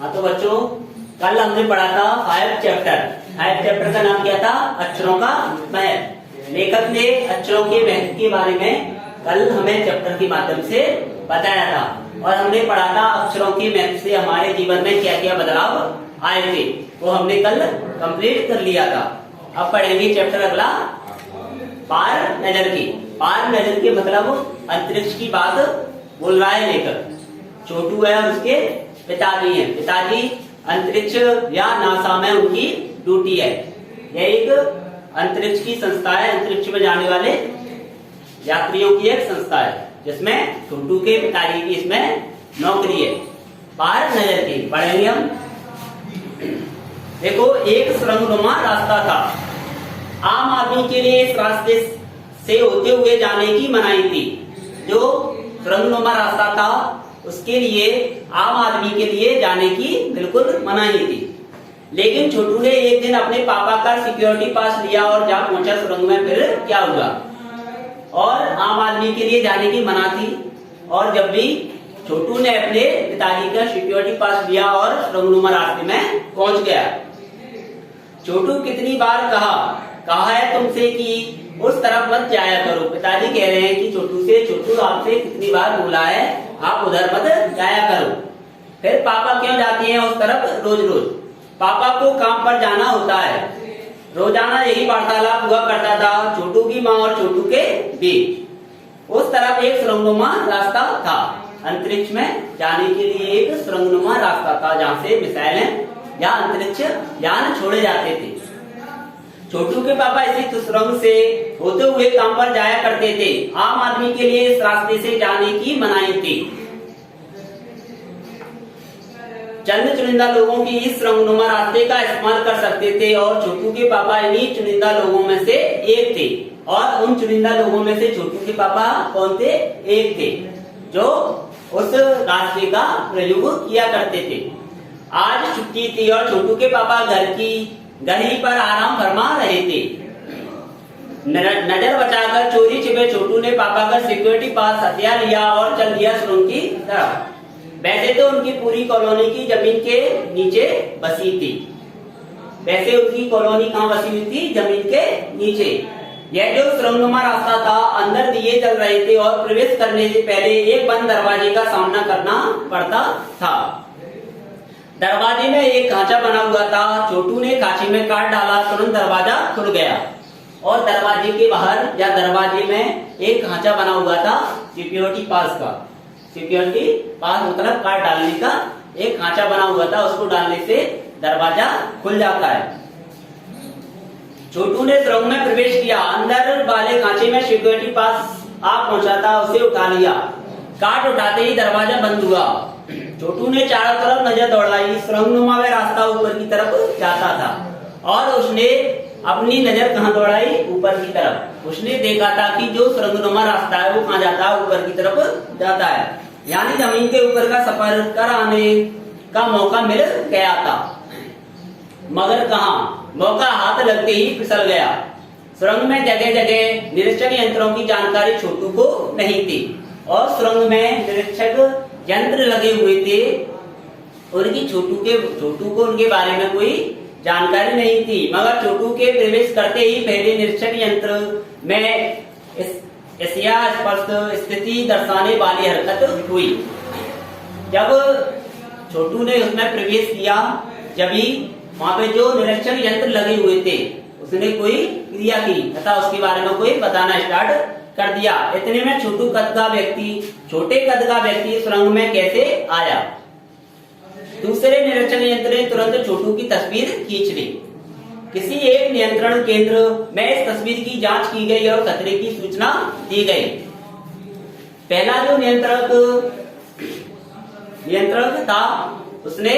हाँ तो बच्चों, कल हमने पढ़ा था 5 चैप्टर। 5 चैप्टर का नाम क्या था? अक्षरों का महत्व। लेखक ने अक्षरों के महत्व के बारे में कल हमें चैप्टर के माध्यम से बताया था और हमने पढ़ा था अक्षरों के महत्व से हमारे जीवन में क्या क्या बदलाव आए थे, वो हमने कल कंप्लीट कर लिया था। अब पढ़ेंगे चैप्टर अगला, पार नजर की। पार नजर के मतलब अंतरिक्ष की बात बोल रहा है लेखक। छोटू है और उसके पिताजी हैं। पिताजी अंतरिक्ष या नासा में उनकी ड्यूटी है। यह एक अंतरिक्ष की संस्था है, अंतरिक्ष में जाने वाले यात्रियों की एक संस्था है जिसमें छोटू के पिताजी की इसमें नौकरी है। पार नजर की पढ़ेंगे हम। देखो, एक सुरंगनुमा रास्ता था। आम आदमी के लिए इस रास्ते से होते हुए जाने की मनाही थी। जो सुरंगनुमा रास्ता था उसके लिए आम आदमी के लिए जाने की बिल्कुल मनाही थी। लेकिन छोटू ने एक दिन अपने पापा का सिक्योरिटी पास लिया और जा पहुंचा सुरंग में। फिर क्या हुआ? और आम आदमी के लिए जाने की मना थी, और जब भी छोटू ने अपने पिताजी का सिक्योरिटी पास लिया और सुरंगनुमा रास्ते में पहुंच गया। छोटू कितनी बार कहा है तुमसे कि उस तरफ मत जाया करो। पिताजी कह रहे हैं कि छोटू से, छोटू आपसे कितनी बार बोला है आप उधर मत जाया करो। फिर पापा क्यों जाते हैं उस तरफ रोज रोज? पापा को काम पर जाना होता है। रोजाना यही वार्तालाप हुआ करता था छोटू की माँ और छोटू के बीच। उस तरफ एक सुरंगनुमा रास्ता था। अंतरिक्ष में जाने के लिए एक सुरंगनुमा रास्ता था जहाँ से मिसाइलें या अंतरिक्ष यान छोड़े जाते थे। छोटू के पापा इसी सुरंग से होते हुए काम पर जाया करते थे। आम आदमी के लिए इस रास्ते से जाने की मनाही थी। चंद चुनिंदा लोगों की इस सुरंगनुमा रास्ते का इस्तेमाल कर सकते थे और छोटू के पापा इन्हीं चुनिंदा लोगों में से एक थे। और उन चुनिंदा लोगों में से छोटू के पापा कौन थे? एक थे जो उस रास्ते का प्रयोग किया करते थे। आज छुट्टी थी और छोटू के पापा घर ही पर आराम फरमा रहे थे। नजर बचाकर चोरी छिपे छोटू ने पापा का सिक्योरिटी पास हथियार लिया और चल दिया सुरंग की तरफ। वैसे तो उनकी पूरी कॉलोनी की जमीन के नीचे बसी थी। वैसे उनकी कॉलोनी कहाँ बसी हुई थी? जमीन के नीचे। यह जो सुरंगनुमा रास्ता था, अंदर दिए जल रहे थे और प्रवेश करने से पहले एक बंद दरवाजे का सामना करना पड़ता था। दरवाजे में एक खांचा बना हुआ था। छोटू ने खांचे में काट डाला, तुरंत दरवाजा खुल गया। और दरवाजे के बाहर या दरवाजे में एक खांचा बना हुआ था सिक्योरिटी पास का। सिक्योरिटी पास मतलब काट डालने का एक खांचा बना हुआ था, उसको डालने से दरवाजा खुल जाता है। छोटू ने सुरंग में प्रवेश किया। अंदर वाले खांचे में सिक्योरिटी पास आ पहुंचा था, उसे उठा लिया। काट उठाते ही दरवाजा बंद हुआ। छोटू ने चारों तरफ नजर दौड़ाई। सुरंगनुमा में रास्ता ऊपर की तरफ जाता था और उसने अपनी नजर कहाँ दौड़ाई? ऊपर की तरफ। उसने देखा था कि जो सुरंगनुमा रास्ता है वो कहाँ जाता है? ऊपर की तरफ जाता है। यानी जमीन के ऊपर का सफर कर आने का मौका मिल गया था। मगर कहाँ? मौका हाथ लगते ही फिसल गया। सुरंग में जगह जगह निरीक्षण यंत्रों की जानकारी छोटू को नहीं थी और सुरंग में निरीक्षक यंत्र लगे हुए थे। उनकी छोटू को उनके बारे में कोई जानकारी नहीं थी। मगर छोटू के प्रवेश करते ही पहले निरीक्षण यंत्र में एशिया स्पष्ट स्थिति दर्शाने वाली हरकत हुई। जब छोटू ने उसमें प्रवेश किया, जब ही वहां पे जो निरीक्षण यंत्र लगे हुए थे उसने कोई क्रिया की तथा उसके बारे में कोई बताना स्टार्ट कर दिया। इतने में छोटे कद का व्यक्ति सुरंग में कैसे आया? दूसरे निरीक्षण यंत्र ने तुरंत छोटू की तस्वीर खींच ली। किसी एक नियंत्रण केंद्र में इस तस्वीर की जांच की गई और खतरे की सूचना दी गई। पहला जो नियंत्रक था उसने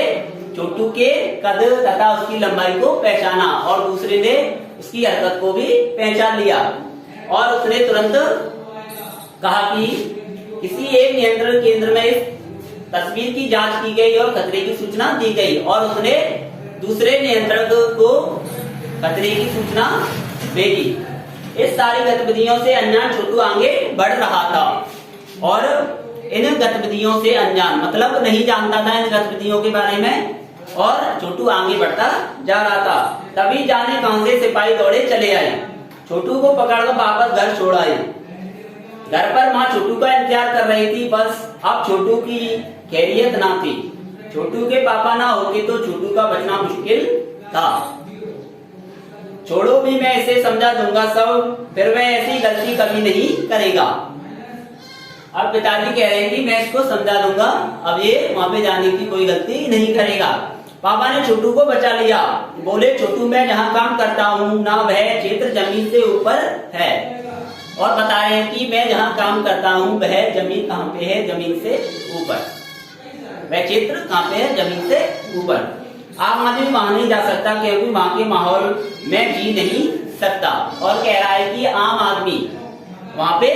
छोटू के कद तथा उसकी लंबाई को पहचाना और दूसरे ने उसकी हरकत को भी पहचान लिया और उसने तुरंत कहा कि किसी एक नियंत्रण केंद्र में इस तस्वीर की जांच की गई और खतरे की सूचना दी गई। और उसने दूसरे नियंत्रक को खतरे की सूचना भेजी। इस सारी गतिविधियों से अनजान छोटू आगे बढ़ रहा था और इन गतिविधियों से अनजान, मतलब नहीं जानता था इन गतिविधियों के बारे में, और छोटू आगे बढ़ता जा रहा था। तभी जाने कहां से सिपाही दौड़े चले आए, छोटू को पकड़कर वापस घर छोड़ आए। घर पर माँ छोटू का इंतजार कर रही थी, बस अब छोटू की खैरियत ना थी। छोटू के पापा ना होते तो छोटू का बचना मुश्किल था। छोड़ो भी, मैं इसे समझा दूंगा सब, फिर वह ऐसी गलती कभी नहीं करेगा। अब पिताजी कह रहे हैं कि मैं इसको समझा दूंगा, अब ये वहां पे जाने की कोई गलती नहीं करेगा। पापा ने छोटू को बचा लिया, बोले छोटू मैं जहाँ काम करता हूँ ना वह क्षेत्र जमीन से ऊपर है, और बता रहे हैं कि मैं जहाँ काम करता हूँ वह जमीन कहाँ पे है, जमीन से ऊपर, वह क्षेत्र कहाँ पे है, जमीन से ऊपर। आम आदमी वहां नहीं जा सकता क्योंकि वहां के माहौल में जी नहीं सकता, और कह रहा है कि आम आदमी वहां पे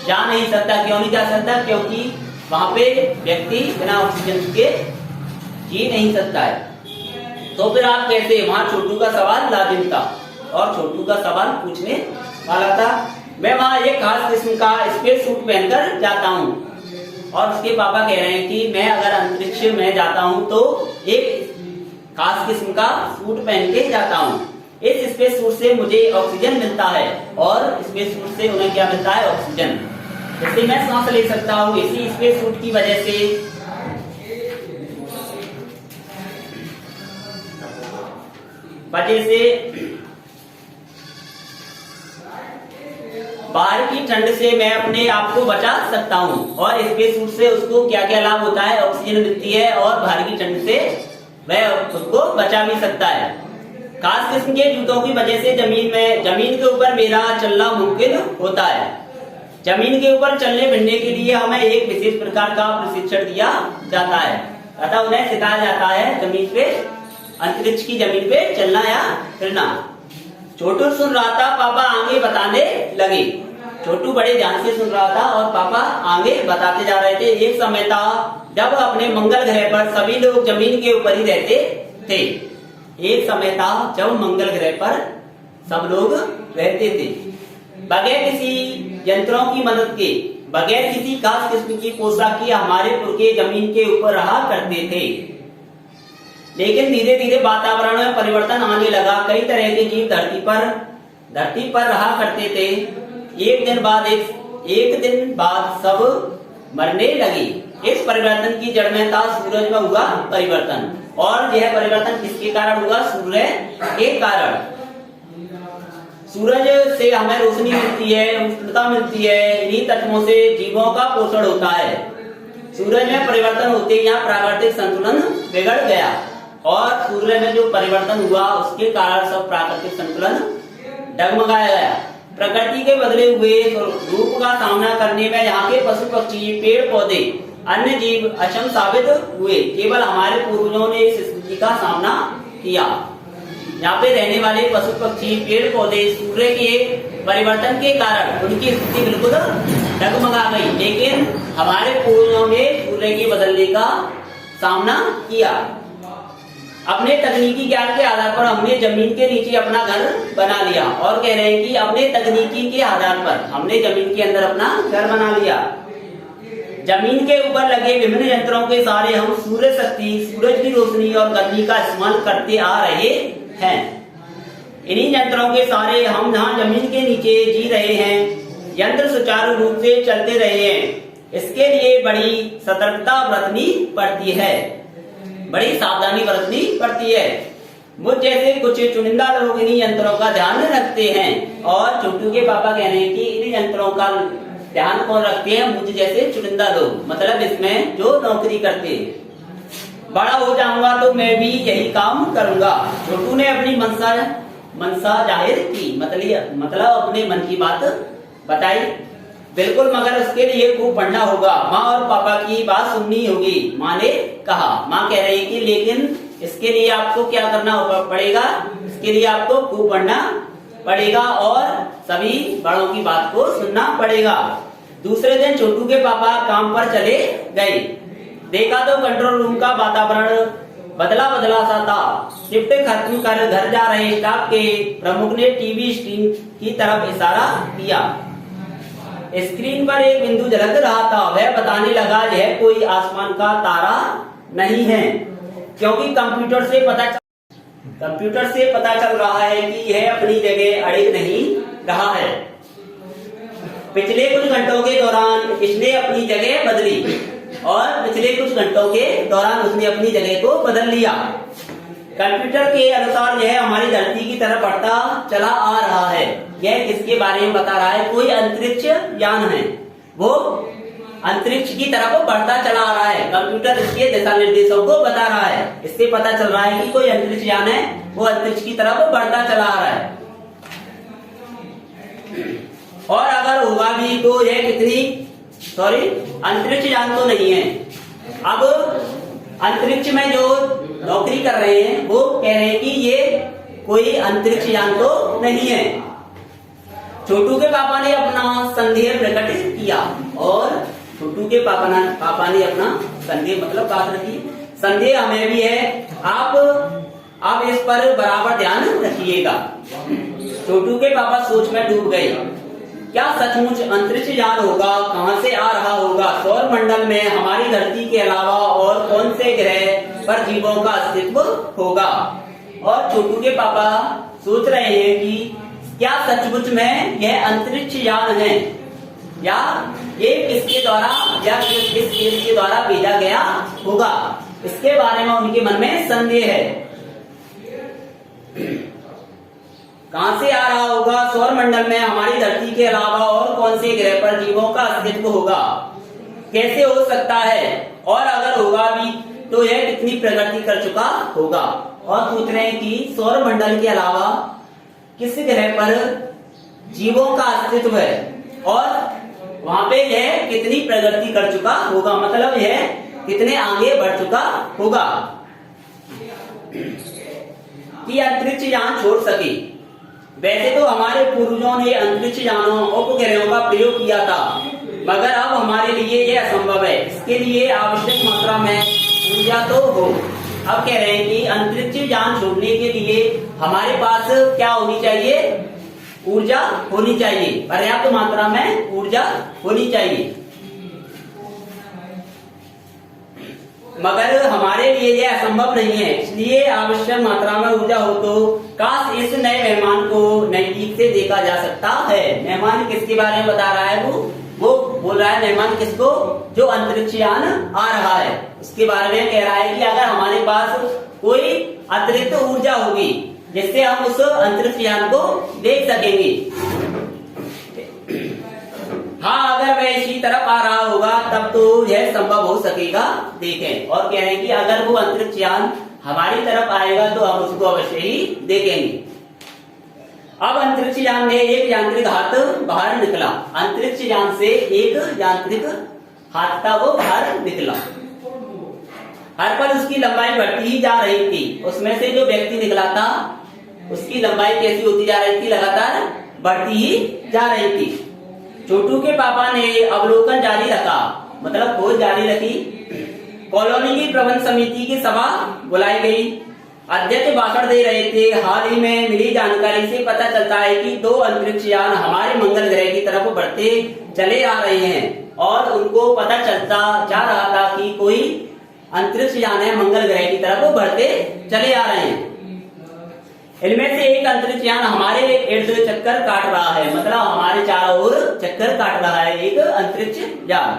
जा नहीं सकता। क्यों नहीं जा सकता? क्योंकि वहां पे व्यक्ति बिना ऑक्सीजन के जी नहीं सकता है। तो फिर आप कैसे? वहां छोटू का सवाल लाजिम था, और छोटू का सवाल पूछने वाला था। मैं वहां एक खास किस्म का स्पेस सूट पहनकर जाता हूँ, और उसके पापा कह रहे हैं कि मैं अगर अंतरिक्ष में जाता हूँ तो एक खास किस्म का सूट पहन के जाता हूँ। इस स्पेस सूट से मुझे ऑक्सीजन मिलता है, और स्पेस सूट से उन्हें क्या मिलता है? ऑक्सीजन। इससे मैं सांस ले सकता हूँ। इसी स्पेस सूट की वजह से बाहर की ठंड से मैं अपने आप को बचा सकता हूँ, और स्पेस सूट से उसको क्या क्या लाभ होता है? ऑक्सीजन मिलती है, और बाहर की ठंड से वह उसको बचा भी सकता है। खास किस्म के जूतों की वजह से जमीन के ऊपर मेरा चलना मुमकिन होता है। जमीन के ऊपर चलने फिरने के लिए हमें एक विशेष प्रकार का प्रशिक्षण दिया जाता है, अतः उन्हें सिखाया जाता है जमीन पे, अंतरिक्ष की जमीन पे चलना या फिरना। छोटू सुन रहा था, पापा आगे बताने लगे। छोटू बड़े ध्यान से सुन रहा था, और पापा आगे बताते जा रहे थे। एक समय था जब अपने मंगल ग्रह पर सभी लोग जमीन के ऊपर ही रहते थे। एक समय था जब मंगल ग्रह पर सब लोग रहते थे, बगैर किसी यंत्रों की मदद के, बगैर किसी खास किस्म की पोशाक की हमारे पुरखे जमीन के ऊपर रहा करते थे। लेकिन धीरे धीरे वातावरण में परिवर्तन आने लगा। कई तरह के जीव धरती पर रहा करते थे। एक दिन बाद सब मरने लगे। इस परिवर्तन की जड़ में था सूरज में हुआ परिवर्तन, और यह परिवर्तन किसके कारण हुआ? सूर्य के कारण। सूरज से हमें रोशनी मिलती है, उष्णता मिलती है, इन्हीं तत्वों से जीवों का पोषण होता है। सूरज में परिवर्तन होते यहाँ प्राकृतिक संतुलन बिगड़ गया, और सूर्य में जो परिवर्तन हुआ उसके कारण सब प्राकृतिक संतुलन डगमगाया गया। प्रकृति के बदले हुए रूप का सामना करने में यहाँ के पशु पक्षी, पेड़ पौधे, अन्य जीव अक्षम साबित हुए। केवल हमारे पूर्वजों ने इस स्थिति का सामना किया। यहाँ पे रहने वाले पशु पक्षी, पेड़ पौधे सूर्य के परिवर्तन के कारण उनकी स्थिति बिल्कुल डगमगा गई, लेकिन हमारे पूर्वजों ने सूर्य के बदलने का सामना किया। अपने तकनीकी ज्ञान के आधार पर हमने जमीन के नीचे अपना घर बना लिया, और कह रहे हैं कि अपने तकनीकी के आधार पर हमने जमीन के अंदर अपना घर बना लिया। जमीन के ऊपर लगे विभिन्न यंत्रों के सहारे हम सूर्य शक्ति, सूरज की रोशनी और गर्मी का इस्तेमाल करते आ रहे हैं। इन्हीं यंत्रों के सहारे हम जहाँ जमीन के नीचे जी रहे हैं, यंत्र सुचारू रूप से चलते रहे हैं। इसके लिए बड़ी सतर्कता बरतनी पड़ती है, बड़ी सावधानी बरतनी पड़ती है। मुझ जैसे कुछ चुनिंदा लोग इन्हीं यंत्रों का ध्यान रखते हैं, और छोटू के पापा कह रहे हैं कि इन यंत्रों का ध्यान कौन रखते हैं? मुझ जैसे चुनिंदा लोग, मतलब इसमें जो नौकरी करते हैं। बड़ा हो जाऊंगा तो मैं भी यही काम करूंगा। छोटू ने अपनी मनसा जाहिर की, मतलब अपने मन की बात बताई। बिल्कुल, मगर उसके लिए खूब पढ़ना होगा, माँ और पापा की बात सुननी होगी, माँ ने कहा। माँ कह रही कि लेकिन इसके लिए आपको क्या करना पड़ेगा? इसके लिए आपको खूब पढ़ना पड़ेगा, और सभी बड़ों की बात को सुनना पड़ेगा। दूसरे दिन छोटू के पापा काम पर चले गए। देखा तो कंट्रोल रूम का वातावरण बदला सा था। शिफ्ट खत्म कर घर जा रहे स्टाफ के प्रमुख ने टीवी स्क्रीन की तरफ इशारा किया। स्क्रीन पर एक बिंदु झलक रहा था। वह बताने लगा यह कोई आसमान का तारा नहीं है, क्योंकि कंप्यूटर से पता चल रहा है कि यह अपनी जगह अड़िग नहीं रहा है। पिछले कुछ घंटों के दौरान इसने अपनी जगह बदली और पिछले कुछ घंटों के दौरान उसने अपनी जगह को बदल लिया। कंप्यूटर के अनुसार यह हमारी धरती की तरफ बढ़ता चला आ रहा है। यह किसके बारे में बता रहा है? कोई अंतरिक्ष यान है, वो अंतरिक्ष की तरफ बढ़ता चला आ रहा है। कंप्यूटर इसके दिशा निर्देशों को बता रहा है। इससे पता चल रहा है कि कोई अंतरिक्ष यान है, वो अंतरिक्ष की तरफ बढ़ता चला आ रहा है। और अगर होगा भी तो यह अंतरिक्ष यान तो नहीं है। अब अंतरिक्ष में जो नौकरी कर रहे हैं वो कह रहे हैं कि ये कोई अंतरिक्ष यान तो नहीं है। छोटू के पापा ने अपना संदेह प्रकट किया और छोटू के पापा ने अपना संदेह मतलब बात रखी। संदेह हमें भी है, आप इस पर बराबर ध्यान रखिएगा। छोटू के पापा सोच में डूब गए। क्या सचमुच अंतरिक्ष यान होगा? कहां से आ रहा होगा? सौर मंडल में हमारी धरती के अलावा और कौन से ग्रह पर जीवों का अस्तित्व होगा? और छोटू के पापा सोच रहे हैं कि क्या सचमुच में यह अंतरिक्ष यान है या ये किसके द्वारा किस देश के द्वारा भेजा गया होगा? इसके बारे में उनके मन में संदेह है। कहां से आ रहा होगा? सौर मंडल में हमारी धरती के अलावा और कौन से ग्रह पर जीवों का अस्तित्व होगा? कैसे हो सकता है? और अगर होगा भी तो यह कितनी प्रगति कर चुका होगा? और पूछ रहे हैं कि सौर मंडल के अलावा किस ग्रह पर जीवों का अस्तित्व है और वहां पे यह कितनी प्रगति कर चुका होगा, मतलब यह कितने आगे बढ़ चुका होगा कि अंतरिक्ष यान छोड़ सके। वैसे तो हमारे पूर्वजों ने अंतरिक्ष यानों उपग्रहों का प्रयोग किया था, मगर अब हमारे लिए यह असंभव है। इसके लिए आवश्यक मात्रा में ऊर्जा तो हो। अब कह रहे हैं कि अंतरिक्ष यान छोड़ने के लिए हमारे पास क्या होनी चाहिए? ऊर्जा होनी चाहिए, पर्याप्त मात्रा में ऊर्जा होनी चाहिए। मगर हमारे लिए यह असंभव नहीं है, इसलिए आवश्यक मात्रा में ऊर्जा हो तो काश इस नए मेहमान को नजदीक से देखा जा सकता है। मेहमान किसके बारे में बता रहा है? वो बोल रहा है मेहमान किसको? जो अंतरिक्ष यान आ रहा है उसके बारे में कह रहा है कि अगर हमारे पास कोई अतिरिक्त ऊर्जा होगी जिससे हम उस अंतरिक्ष यान को देख सकेंगे। हाँ, अगर वह इसी तरफ आ रहा होगा तब तो यह संभव हो सकेगा। देखें, और कह रहे हैं कि अगर वो अंतरिक्ष यान हमारी तरफ आएगा तो हम उसको अवश्य ही देखेंगे। अब अंतरिक्ष यान में एक यांत्रिक हाथ बाहर निकला। अंतरिक्ष यान से एक यांत्रिक हाथ था वो बाहर निकला। हर पल उसकी लंबाई बढ़ती ही जा रही थी। उसमें से जो व्यक्ति निकला था उसकी लंबाई कैसी होती जा रही थी? लगातार बढ़ती ही जा रही थी। छोटू के पापा ने अवलोकन जारी रखा, मतलब खोज जारी रखी। कॉलोनी की प्रबंध समिति की सभा बुलाई गई। अध्यक्ष भाषण दे रहे थे। हाल ही में मिली जानकारी से पता चलता है कि 2 अंतरिक्ष यान हमारे मंगल ग्रह की तरफ बढ़ते चले आ रहे हैं और उनको पता चलता जा रहा था कि कोई अंतरिक्ष यान है मंगल ग्रह की तरफ बढ़ते चले आ रहे हैं। इनमें से एक अंतरिक्ष यान हमारे इर्द चक्कर काट रहा है, मतलब हमारे चारों ओर चक्कर काट रहा है एक अंतरिक्ष यान।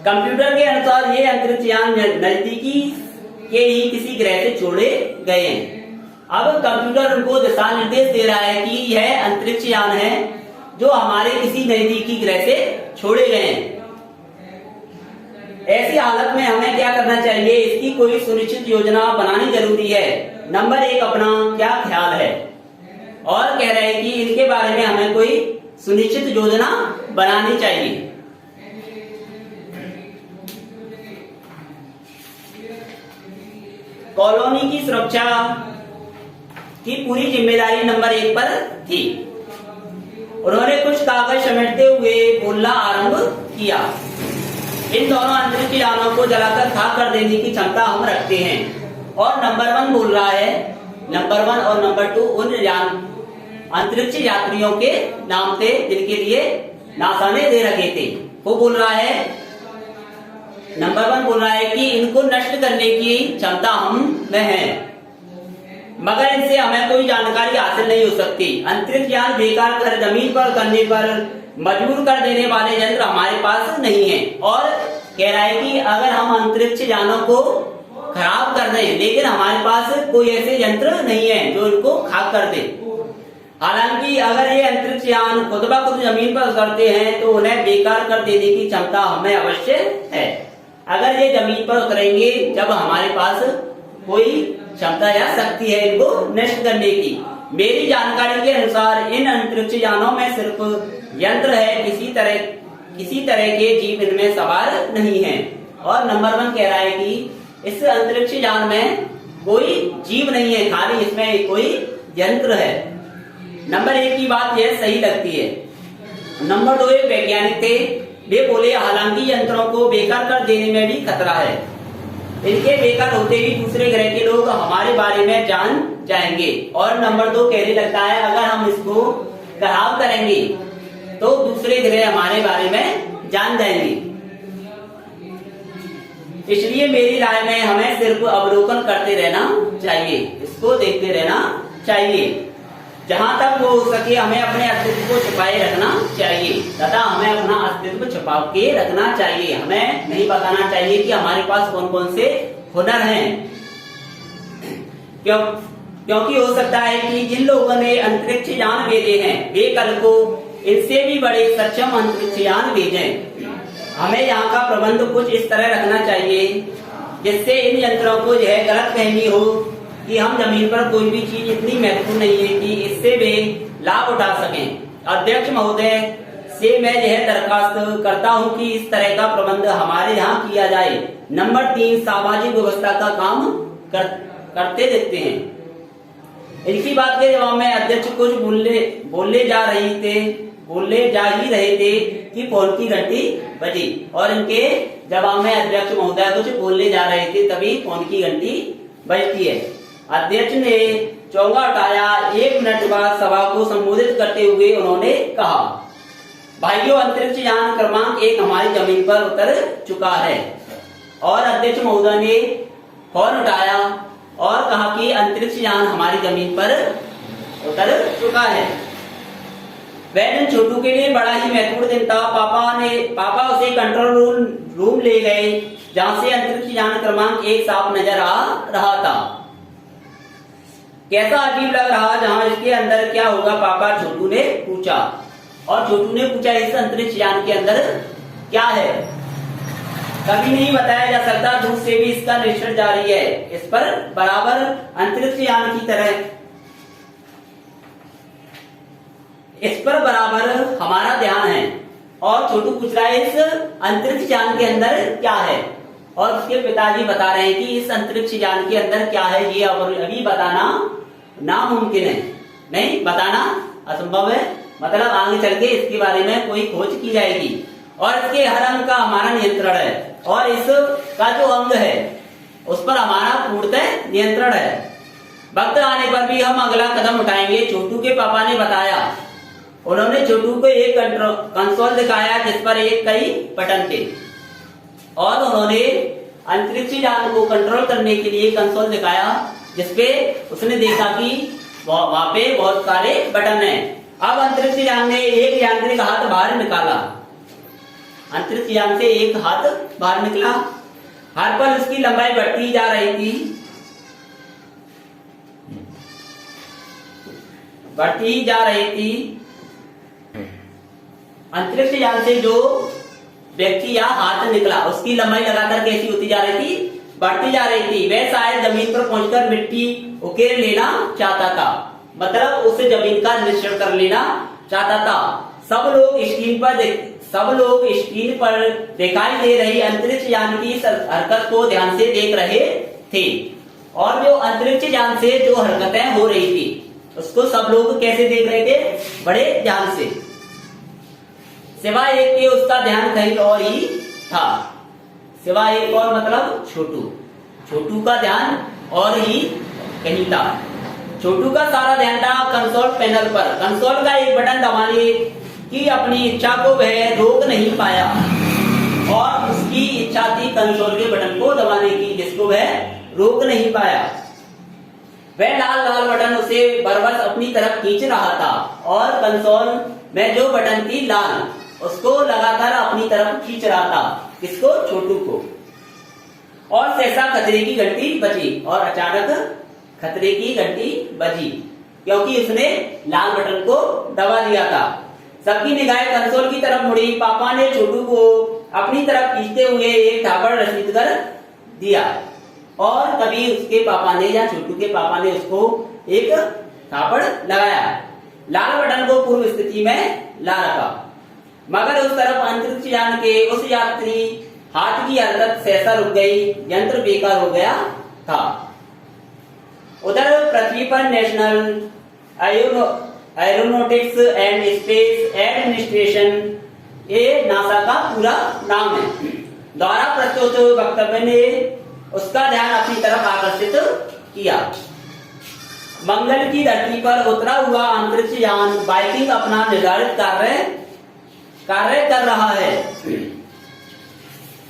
कंप्यूटर के अनुसार ये अंतरिक्ष यान नजदीकी के ही किसी ग्रह से छोड़े गए हैं। अब कंप्यूटर उनको दिशा निर्देश दे रहा है कि यह अंतरिक्ष यान है जो हमारे किसी नजदीकी ग्रह से छोड़े गए हैं। ऐसी हालत में हमें क्या करना चाहिए? इसकी कोई सुनिश्चित योजना बनानी जरूरी है। नंबर 1 अपना क्या ख्याल है? और कह रहे हैं कि इनके बारे में हमें कोई सुनिश्चित योजना बनानी चाहिए। कॉलोनी की सुरक्षा की पूरी जिम्मेदारी नंबर 1 पर थी। उन्होंने कुछ कागज समेटते हुए बोलना आरंभ किया। इन दोनों अंतरिक्ष यानों को जलाकर खाक कर देने की क्षमता हम रखते हैं। और नंबर 1 बोल रहा है, नंबर 1 और नंबर 2 उन अंतरिक्ष यात्रियों के नाम थे जिनके लिए नासाने दे रखे थे। वो बोल रहा है, नंबर 1 बोल रहा है कि इनको नष्ट करने की क्षमता हम में है, मगर इनसे हमें कोई जानकारी हासिल नहीं हो सकती। अंतरिक्ष यान बेकार कर जमीन पर करने पर मजबूर कर देने वाले यंत्र हमारे पास नहीं है। और कह रहा है कि अगर हम अंतरिक्ष यानों को खराब कर दें, लेकिन हमारे पास कोई ऐसे यंत्र नहीं है जो इनको खाक कर दे। हालांकि अगर ये अंतरिक्ष यान खुद ब खुद जमीन पर उतरते हैं तो उन्हें बेकार कर देने की क्षमता हमें अवश्य है। अगर ये जमीन पर उतरेंगे जब हमारे पास कोई क्षमता या शक्ति है इनको नष्ट करने की। मेरी जानकारी के अनुसार इन अंतरिक्ष यानों में सिर्फ यंत्र है, किसी तरह के जीव इनमें सवार नहीं है। और नंबर 1 कह रहा है कि इस अंतरिक्ष यान में कोई जीव नहीं है, खाली इसमें कोई यंत्र है। नंबर 1 की बात यह सही लगती है। नंबर 2 एक वैज्ञानिक थे, वे बोले हालांकि यंत्रों को बेकार कर देने में भी खतरा है, इनके बेकार होते ही दूसरे ग्रह के लोग हमारे बारे में जान जाएंगे। और नंबर 2 कहने लगता है अगर हम इसको खराब करेंगे तो दूसरे ग्रह हमारे बारे में जान जाएंगे। इसलिए मेरी राय में हमें सिर्फ अवलोकन करते रहना चाहिए, इसको देखते रहना चाहिए। जहां तक वो हो सके हमें अपने अस्तित्व को छिपाए रखना चाहिए तथा हमें अपना अस्तित्व छिपा के रखना चाहिए। हमें नहीं बताना चाहिए कि हमारे पास कौन कौन से हुनर हैं, क्योंकि हो सकता है कि जिन लोगों ने अंतरिक्ष यान भेजे हैं वे कल को इनसे भी बड़े सक्षम अंतरिक्ष यान भेजें। हमें यहाँ का प्रबंध कुछ इस तरह रखना चाहिए जिससे इन यंत्रों को यह गलत फहमी हो कि हम जमीन पर कोई भी चीज इतनी महत्वपूर्ण नहीं है कि इससे वे लाभ उठा सकें। अध्यक्ष महोदय से मैं यह दरखास्त करता हूं कि इस तरह का प्रबंध हमारे यहाँ किया जाए। नंबर 3 सामाजिक व्यवस्था का काम करते देखते हैं। इनकी बात के जवाब में अध्यक्ष कुछ बोले जा ही रहे थे कि फोन की घंटी बजी और इनके जवाब में अध्यक्ष महोदय कुछ बोलने जा रहे थे, तभी फोन की घंटी बजती है। अध्यक्ष ने चोंगा उठाया। 1 मिनट बाद सभा को संबोधित करते हुए उन्होंने कहा, भाइयों अंतरिक्ष यान क्रमांक 1 हमारी जमीन पर उतर चुका है। और अध्यक्ष महोदय ने फोन उठाया और कहा कि अंतरिक्ष यान हमारी जमीन पर उतर चुका है। वह दिन छोटू के लिए बड़ा ही महत्वपूर्ण दिन था। पापा उसे कंट्रोल रूम ले गए जहां से अंतरिक्ष यान क्रमांक 1 साफ नजर आ रहा था। कैसा अजीब लग रहा जहां इसके अंदर क्या होगा, पापा छोटू ने पूछा। और छोटू ने पूछा इस अंतरिक्ष यान के अंदर क्या है। कभी नहीं बताया जा सकता, दूर से भी इसका निरीक्षण जारी है। इस पर बराबर अंतरिक्ष यान की तरह इस पर बराबर हमारा ध्यान है। और छोटू पूछ रहा है इस अंतरिक्ष यान के अंदर क्या है, और उसके पिताजी बता रहे हैं कि इस अंतरिक्ष यान के अंदर क्या है ये अभी बताना नामुमकिन है, नहीं बताना असंभव है। मतलब आगे चल के इसके बारे में कोई खोज की जाएगी और इसके हर अंग का हमारा नियंत्रण है और इसका जो अंग है उस पर हमारा पूर्णतः नियंत्रण है। वक्त आने पर भी हम अगला कदम उठाएंगे, छोटू के पापा ने बताया। उन्होंने छोटू को एक कंसोल दिखाया जिस पर कई बटन थे और उन्होंने अंतरिक्ष यान को कंट्रोल करने के लिए कंसोल दिखाया जिसपे उसने देखा कि वहां पे बहुत सारे बटन हैं। अब अंतरिक्ष यान ने एक यांत्रिक हाथ बाहर निकाला। अंतरिक्ष यान से एक हाथ बाहर निकला। हर पल उसकी लंबाई बढ़ती जा रही थी, बढ़ती जा रही थी। अंतरिक्ष यान से जो व्यक्ति या हाथ निकला उसकी लंबाई लगातार कैसी होती जा रही थी, बढ़ती जा रही थी। वह शायद जमीन पर पहुंचकर मिट्टी उकेर लेना चाहता था, मतलब उसे जमीन का निरीक्षण कर लेना चाहता था। सब लोग स्क्रीन पर दिखाई दे रही अंतरिक्ष यान की हरकत को ध्यान से देख रहे थे और जो अंतरिक्ष यान से जो हरकतें हो रही थी उसको सब लोग कैसे देख रहे थे, बड़े ध्यान से। सिवाय एक के उसका ध्यान कहीं और ही था। सिवाय एक और मतलब छोटू का ध्यान और ही कहीं था। छोटू का सारा ध्यान था कंसोल पैनल पर। कंसोल का एक बटन दबाने कि अपनी इच्छा को वह रोक नहीं पाया और उसकी इच्छा थी कंसोल के बटन को दबाने की, जिसको वह रोक नहीं पाया। वह लाल लाल बटन उसे बरबस अपनी तरफ खींच रहा था और कंसोल में जो बटन थी लाल, उसको लगातार अपनी तरफ खींच रहा था। किसको? छोटू को। और सहसा खतरे की घंटी बजी और अचानक खतरे की घंटी बजी, क्योंकि उसने लाल बटन को दबा दिया था। सबकी निगाहें कंसोल की तरफ मुड़ी। पापा ने छोटू को अपनी तरफ खींचते हुए एक थापड़ रसीद कर दिया और तभी उसके पापा ने या छोटू के पापा ने उसको एक थापड़ लगाया। लाल बटन को पूर्व स्थिति में ला रखा, मगर उस तरफ अंतरिक्ष यान के उस यात्री हाथ की हरकत सहसा रुक गई। यंत्र बेकार हो गया था। उधर पृथ्वी पर national aeronautics and space administration, ये नासा का पूरा नाम है, द्वारा प्रस्तुत वक्तव्य ने उसका ध्यान अपनी तरफ आकर्षित किया। मंगल की धरती पर उतरा हुआ अंतरिक्ष यान वाइकिंग अपना निर्धारित कार्य कर रहा है।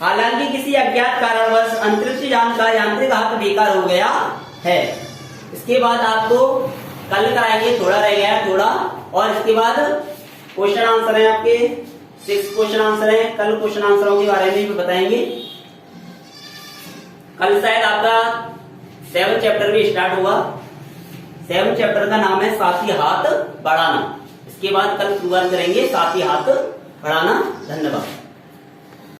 हालांकि किसी अज्ञात कारणवश अंतरिक्ष यान का यांत्रिक हाथ बेकार हो गया है। इसके बाद आपको कल कराएंगे, थोड़ा रह गया थोड़ा, और इसके बाद क्वेश्चन आंसर है आपके 6 क्वेश्चन आंसर है। कल क्वेश्चन आंसरों के बारे में भी बताएंगे। कल शायद आपका 7 चैप्टर भी स्टार्ट हुआ। 7 चैप्टर का नाम है साथी हाथ बढ़ाना। इसके बाद कल शुरुआत करेंगे साथी हाथ बढ़ाना। धन्यवाद।